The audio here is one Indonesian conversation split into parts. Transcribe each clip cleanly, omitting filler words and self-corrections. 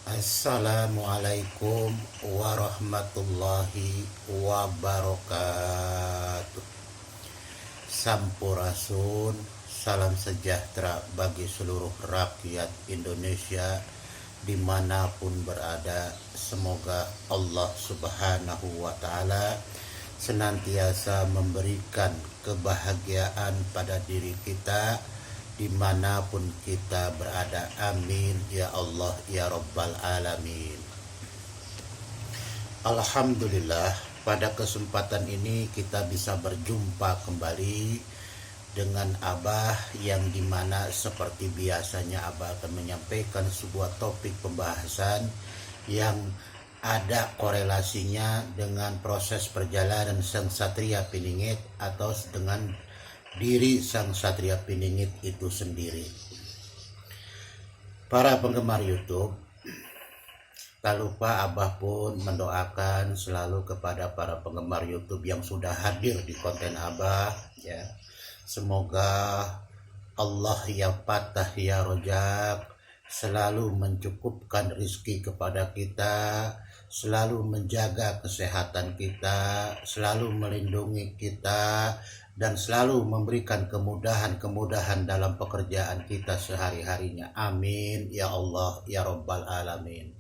Assalamualaikum warahmatullahi wabarakatuh. Sampurasun, salam sejahtera bagi seluruh rakyat Indonesia dimanapun berada. Semoga Allah subhanahu wa ta'ala senantiasa memberikan kebahagiaan pada diri kita dimanapun kita berada. Amin ya Allah ya Rabbal Alamin. Alhamdulillah, pada kesempatan ini kita bisa berjumpa kembali dengan Abah, yang dimana seperti biasanya Abah akan menyampaikan sebuah topik pembahasan yang ada korelasinya dengan proses perjalanan Sang Satria Piningit atau dengan diri Sang Satria Piningit itu sendiri. Para penggemar YouTube, tak lupa Abah pun mendoakan selalu kepada para penggemar YouTube yang sudah hadir di konten Abah, ya. Semoga Allah ya Fatah ya Rojak selalu mencukupkan rizki kepada kita, selalu menjaga kesehatan kita, selalu melindungi kita, dan selalu memberikan kemudahan-kemudahan dalam pekerjaan kita sehari-harinya. Amin ya Allah ya Rabbal Alamin.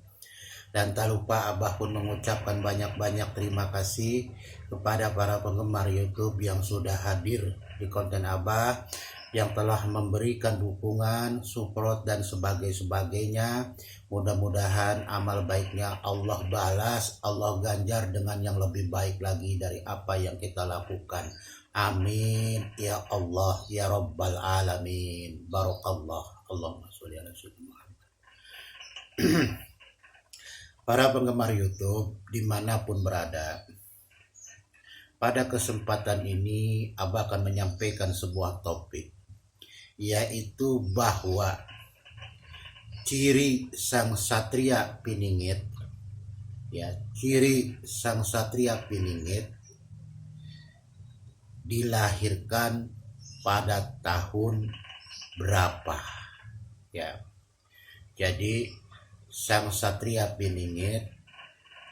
Dan tak lupa Abah pun mengucapkan banyak-banyak terima kasih kepada para penggemar YouTube yang sudah hadir di konten Abah, yang telah memberikan dukungan, support, dan sebagainya. Mudah-mudahan amal baiknya Allah balas, Allah ganjar dengan yang lebih baik lagi dari apa yang kita lakukan. Amin ya Allah ya Rabbal Alamin. Barakallah. Allahumma sholli ala sayyidina Muhammad. Para penggemar YouTube dimanapun berada, pada kesempatan ini Abah akan menyampaikan sebuah topik, yaitu bahwa ciri Sang Satria Piningit, ya, ciri Sang Satria Piningit dilahirkan pada tahun berapa, ya. Jadi Sang Satria Piningit,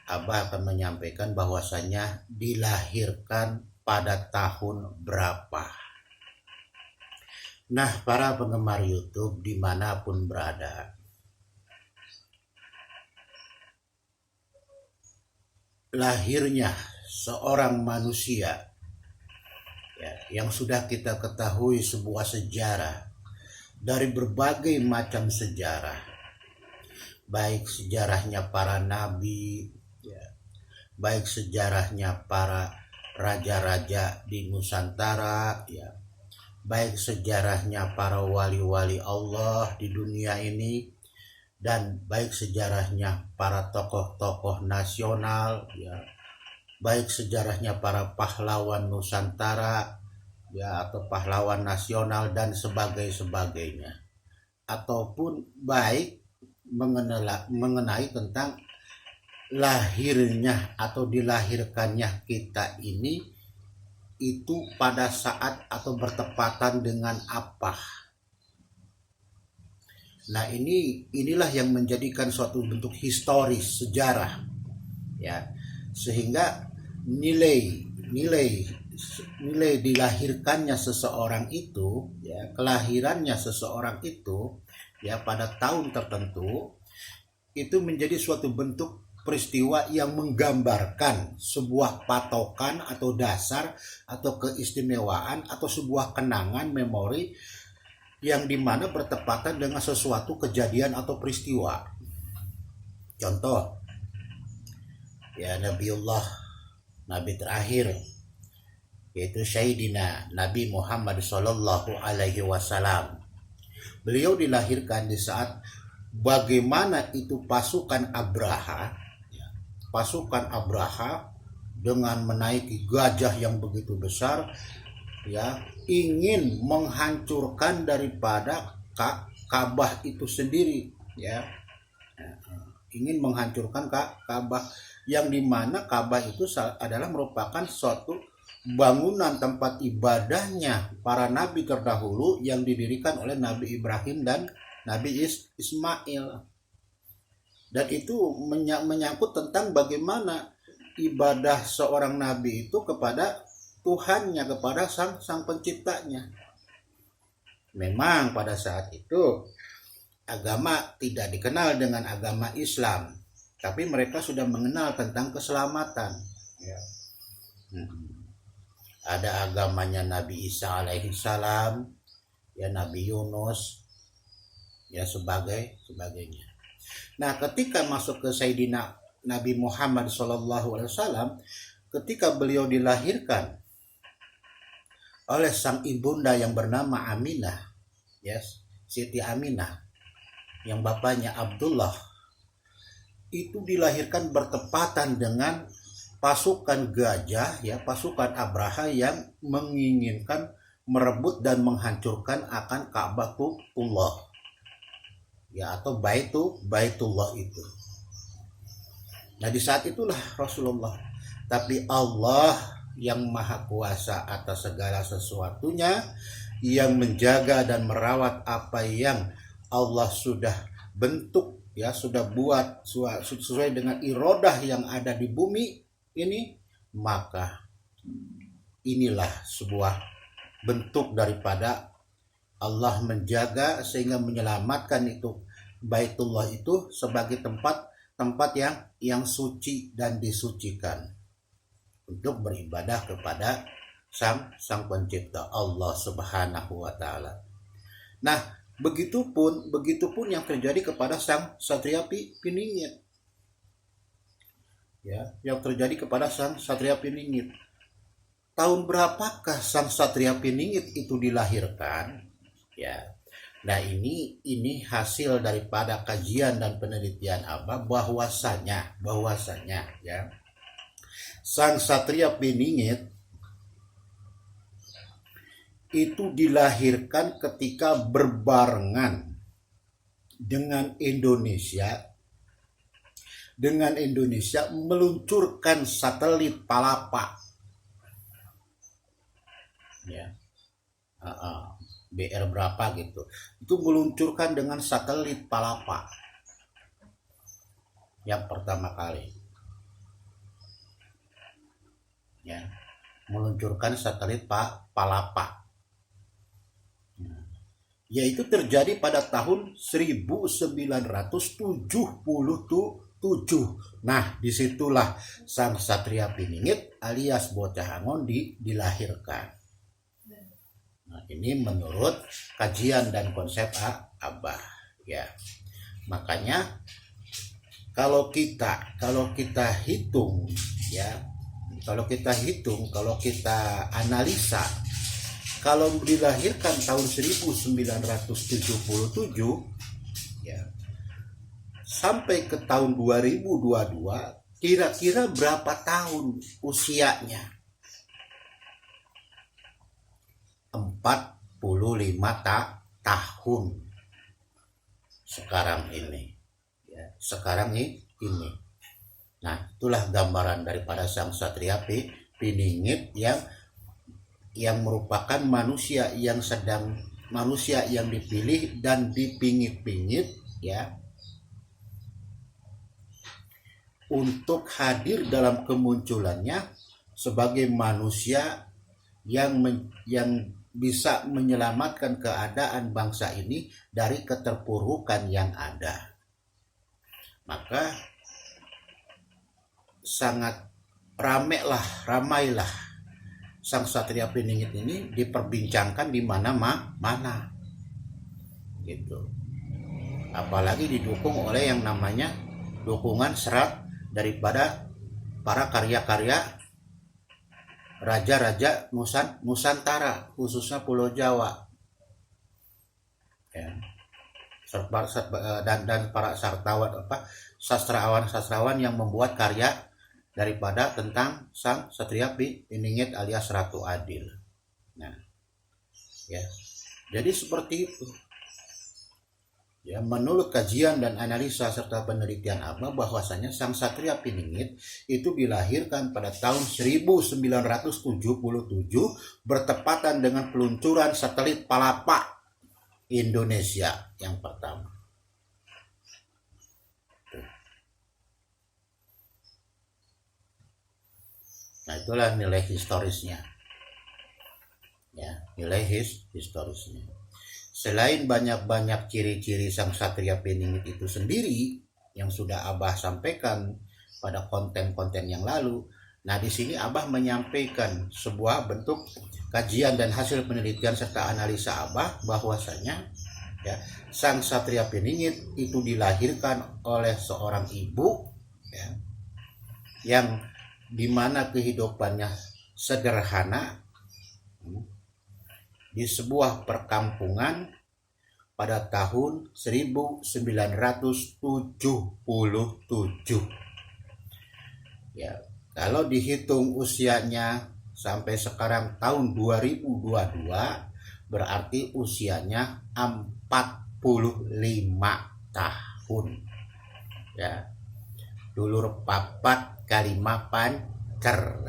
Abah akan menyampaikan bahwasanya dilahirkan pada tahun berapa. Nah, para penggemar YouTube dimanapun berada, lahirnya seorang manusia, ya, yang sudah kita ketahui sebuah sejarah dari berbagai macam sejarah, baik sejarahnya para nabi, ya, baik sejarahnya para raja-raja di Nusantara, ya, baik sejarahnya para wali-wali Allah di dunia ini, dan baik sejarahnya para tokoh-tokoh nasional, ya, baik sejarahnya para pahlawan Nusantara, ya, atau pahlawan nasional dan sebagainya, ataupun baik mengenai tentang lahirnya atau dilahirkannya kita ini itu pada saat atau bertepatan dengan apa. Nah, inilah yang menjadikan suatu bentuk historis sejarah, ya, sehingga nilai dilahirkannya seseorang itu, ya, kelahirannya seseorang itu, ya, pada tahun tertentu itu menjadi suatu bentuk peristiwa yang menggambarkan sebuah patokan atau dasar atau keistimewaan atau sebuah kenangan memori yang dimana bertepatan dengan sesuatu kejadian atau peristiwa. Contoh, ya, Nabi terakhir, yaitu Sayyidina Nabi Muhammad Sallallahu Alaihi Wasallam. Beliau dilahirkan di saat bagaimana itu pasukan Abraha dengan menaiki gajah yang begitu besar, ya, ingin menghancurkan daripada Ka'bah itu sendiri, ya, ingin menghancurkan Ka'bah, yang dimana Ka'bah itu adalah merupakan suatu bangunan tempat ibadahnya para nabi terdahulu yang didirikan oleh Nabi Ibrahim dan Nabi Ismail. Dan itu menyangkut tentang bagaimana ibadah seorang nabi itu kepada Tuhannya, kepada sang penciptanya. Memang pada saat itu agama tidak dikenal dengan agama Islam, tapi mereka sudah mengenal tentang keselamatan. Ya. Ada agamanya Nabi Isa alaihi salam, ya Nabi Yunus, ya sebagainya. Nah, ketika masuk ke Sayyidina Nabi Muhammad SAW, ketika beliau dilahirkan oleh sang ibunda yang bernama Aminah, yes, Siti Aminah, yang bapaknya Abdullah, itu dilahirkan bertepatan dengan pasukan gajah, ya, pasukan Abraha yang menginginkan merebut dan menghancurkan akan Ka'batullah, ya, atau Baitullah itu. Nah, di saat itulah Rasulullah, tapi Allah yang maha kuasa atas segala sesuatunya, yang menjaga dan merawat apa yang Allah sudah bentuk, ya, sudah buat sesuai dengan irodah yang ada di bumi ini, maka inilah sebuah bentuk daripada Allah menjaga sehingga menyelamatkan itu Baitullah itu sebagai tempat yang suci dan disucikan untuk beribadah kepada sang pencipta Allah Subhanahu wa taala. Nah, begitupun yang terjadi kepada sang Satria Piningit. Ya, yang terjadi kepada sang Satria Piningit. Tahun berapakah sang Satria Piningit itu dilahirkan? Ya. Nah, ini hasil daripada kajian dan penelitian Abah bahwasanya ya, sang Satria Piningit itu dilahirkan ketika berbarengan dengan Indonesia meluncurkan satelit Palapa, ya, BR berapa gitu, itu meluncurkan dengan satelit Palapa yang pertama kali, ya, meluncurkan satelit Palapa, yaitu terjadi pada tahun 1977. Nah, disitulah sang Satria Piningit alias Bocah Angon dilahirkan. Nah, ini menurut kajian dan konsep Abah, ya. Makanya kalau kita hitung, ya, kalau kita analisa, kalau dilahirkan tahun 1977, ya, sampai ke tahun 2022, kira-kira berapa tahun usianya? 45 tahun sekarang ini, ya, ini. Nah, itulah gambaran daripada sang Satria Piningit yang merupakan manusia yang dipilih dan dipingit-pingit, ya, untuk hadir dalam kemunculannya sebagai manusia yang bisa menyelamatkan keadaan bangsa ini dari keterpurukan yang ada. Maka sangat ramailah sang Satria Piningit ini diperbincangkan di mana-mana gitu. Apalagi didukung oleh yang namanya dukungan serat daripada para karya-karya raja-raja Nusantara, khususnya Pulau Jawa, ya. Dan para sastrawan yang membuat karya daripada tentang sang Satria Piningit alias Ratu Adil. Nah, ya, jadi seperti itu. Ya, menurut kajian dan analisa serta penelitian Abah bahwasanya sang Satria Piningit itu dilahirkan pada tahun 1977 bertepatan dengan peluncuran satelit Palapa Indonesia yang pertama. Nah, itulah nilai historisnya. Ya, nilai historisnya. Selain banyak-banyak ciri-ciri sang Satria Peningit itu sendiri yang sudah Abah sampaikan pada konten-konten yang lalu, nah di sini Abah menyampaikan sebuah bentuk kajian dan hasil penelitian serta analisa Abah bahwasanya ya, sang Satria Peningit itu dilahirkan oleh seorang ibu ya, yang dimana kehidupannya sederhana di sebuah perkampungan pada tahun 1977. Ya, kalau dihitung usianya sampai sekarang tahun 2022 berarti usianya 45 tahun. Ya. Dulur papat kalima pancer.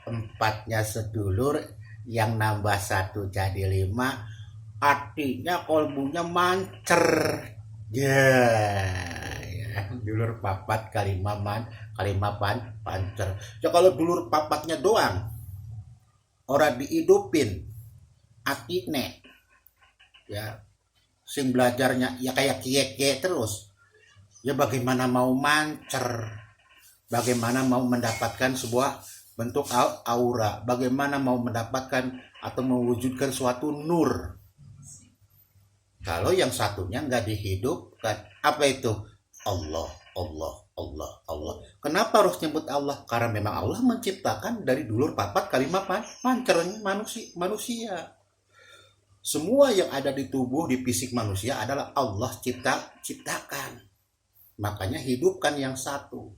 Empatnya sedulur, yang nambah satu jadi 5, artinya kolbunya mancer. Ya, dulur papat kalima pancer. Ya kalau dulur papatnya doang ora dihidupin atine ya, sing belajarnya ya kayak kiye-kiye terus, ya bagaimana mau mancer, bagaimana mau mendapatkan sebuah bentuk aura, bagaimana mau mendapatkan atau mewujudkan suatu nur kalau yang satunya nggak dihidupkan. Apa itu? Allah, Allah, Allah, Allah. Kenapa harus nyebut Allah? Karena memang Allah menciptakan dari dulur papat kalima pancernya manusia. Semua yang ada di tubuh, di fisik manusia adalah Allah ciptakan. Makanya hidupkan yang satu.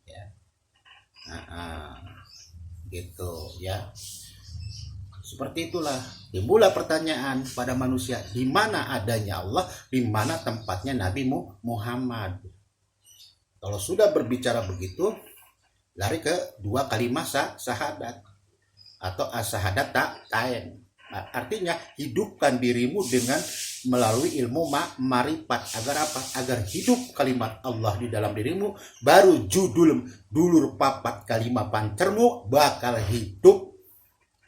Ya. Gitu ya. Seperti itulah timbullah pertanyaan pada manusia, di mana adanya Allah, di mana tempatnya Nabi Muhammad. Kalau sudah berbicara begitu, lari ke dua kalimat syahadat atau as-syahadat ta'in. Artinya hidupkan dirimu dengan melalui ilmu marifat. Agar apa? Agar hidup kalimat Allah di dalam dirimu, baru judul dulur papat kalimat pancermu bakal hidup.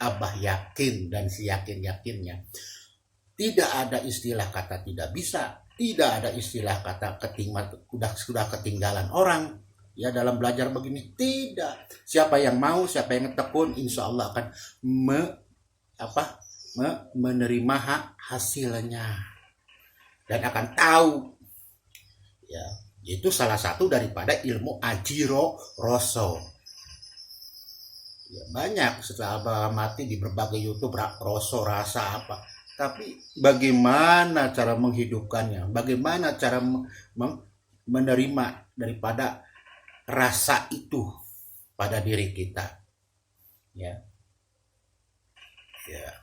Abah yakin dan siyakin-yakinnya. Tidak ada istilah kata tidak bisa, tidak ada istilah kata sudah ketinggalan orang ya dalam belajar begini. Tidak. Siapa yang mau, siapa yang tekun, insya Allah akan menerima hasilnya dan akan tahu ya. Itu salah satu daripada ilmu ajiro roso ya. Banyak setelah Abah mati di berbagai YouTube roso rasa apa, tapi bagaimana cara menghidupkannya, bagaimana cara menerima daripada rasa itu pada diri kita ya. Ya.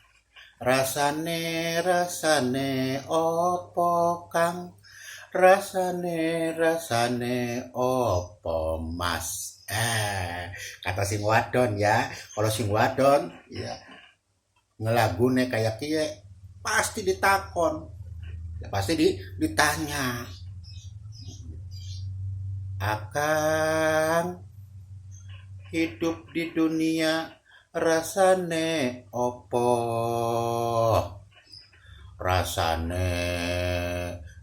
Rasane opo kang, rasane opo mas. Kata sing wadon ya. Kalau sing wadon ya ngelagune kayak kiye pasti ditakon ya, pasti ditanya, akan hidup di dunia rasane opo, rasane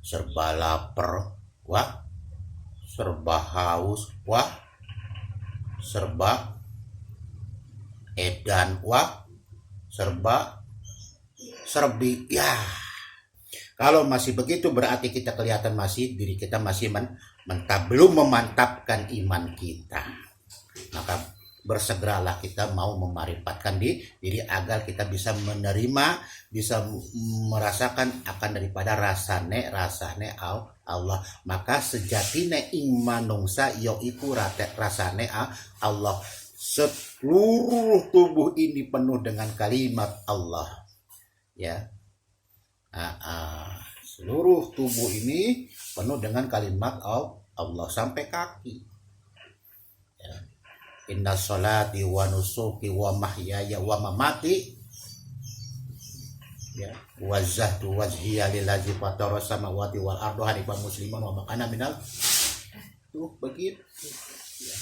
serba lapar, wah serba haus, wah serba edan, wah serbi ya. Kalau masih begitu berarti kita kelihatan masih diri kita masih belum memantapkan iman kita. Maka bersegeralah kita mau memarifatkan diri agar kita bisa menerima, bisa merasakan akan daripada rasane Allah. Maka sejatine ing manungsa yaiku rasane Allah. Seluruh tubuh ini penuh dengan kalimat Allah ya. Seluruh tubuh ini penuh dengan kalimat Allah sampai kaki ya. Inna sholati wa nusuki wa mahyaya wa mamati ya wa zahdu wajhiya lillazi fatara samawati wal arda hanifan musliman wa makana minal tuh begitu ya.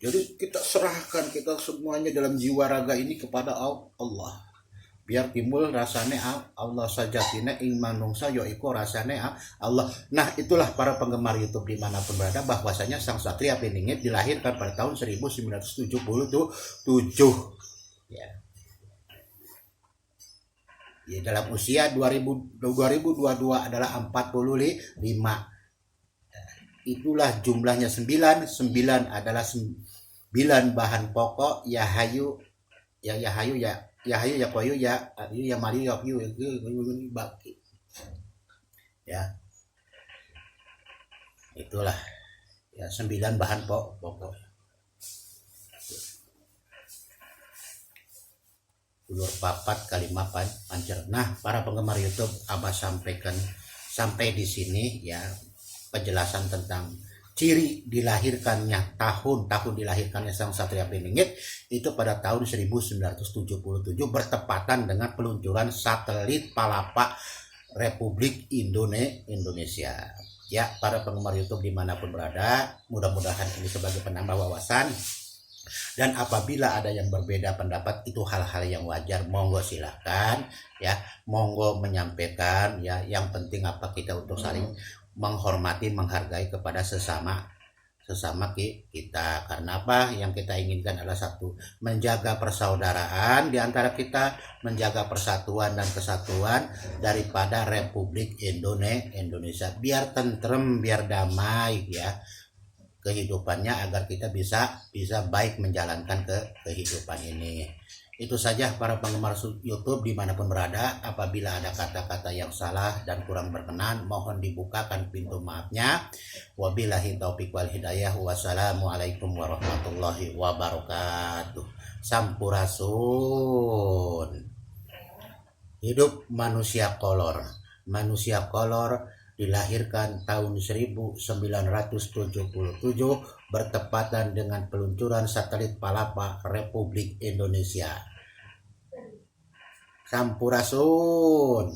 Jadi kita serahkan kita semuanya dalam jiwa raga ini kepada Allah. Biar timbul rasane Allah sajatina ing manungsa yaiku rasane Allah. Nah, itulah para penggemar YouTube dimanapun berada, bahwasanya Sang Satria Piningit dilahirkan pada tahun 1977 ya. Ya, dalam usia 2022 adalah 45. Itulah jumlahnya 9 adalah 9 bahan pokok ya hayu ya koyu ya mali ya baki ya, itulah ya 9 bahan pokok. Ulur papat kalimat pancer. Nah, para penggemar YouTube, Abah sampaikan sampai di sini ya penjelasan tentang ciri dilahirkannya tahun dilahirkannya Sang Satria Piningit itu pada tahun 1977 bertepatan dengan peluncuran satelit Palapa Republik Indonesia. Ya, para penggemar YouTube dimanapun berada, mudah-mudahan ini sebagai penambah wawasan. Dan apabila ada yang berbeda pendapat, itu hal-hal yang wajar, monggo silahkan ya, monggo menyampaikan ya. Yang penting apa, kita untuk saling menghormati, menghargai kepada sesama kita. Karena apa? Yang kita inginkan adalah satu, menjaga persaudaraan di antara kita, menjaga persatuan dan kesatuan daripada Republik Indonesia, biar tentrem, biar damai ya kehidupannya, agar kita bisa baik menjalankan kehidupan ini. Itu saja para penggemar YouTube dimanapun berada. Apabila ada kata-kata yang salah dan kurang berkenan, mohon dibukakan pintu maafnya. Wabillahi taufiq wal hidayah. Wassalamualaikum warahmatullahi wabarakatuh. Sampurasun. Hidup manusia kolor. Manusia kolor dilahirkan tahun 1977 bertepatan dengan peluncuran satelit Palapa Republik Indonesia. Sampurasun.